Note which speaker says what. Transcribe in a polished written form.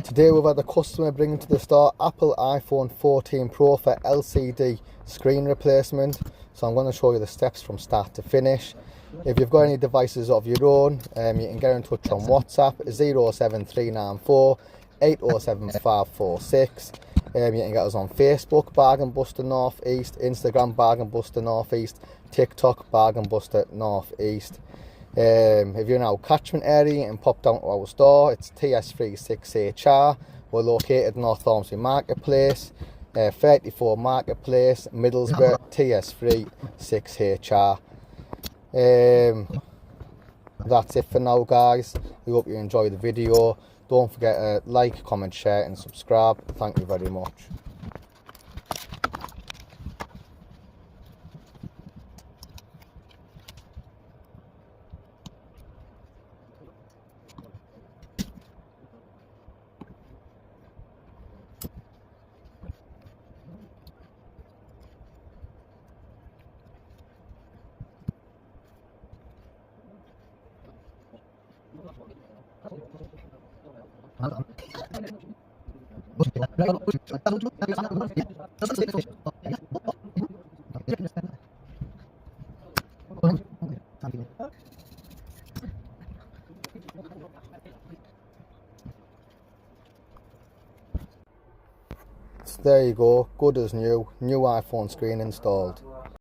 Speaker 1: Today we've had a customer bring to the store Apple iPhone 14 Pro for LCD screen replacement. So I'm going to show you the steps from start to finish. If you've got any devices of your own, you can get in touch on WhatsApp 07394 807546. You can get us on Facebook, Bargain Buster North East, Instagram, Bargain Buster North East, TikTok, Bargain Buster North East. If you're in our catchment area, you can pop down to our store. It's TS36HR. We're located North Ormsby Marketplace, 34 Marketplace, Middlesbrough, TS36HR. That's it for now, guys. We hope you enjoy the video. Don't forget to like, comment, share and subscribe. Thank you very much. So there you go, good as new iPhone screen installed.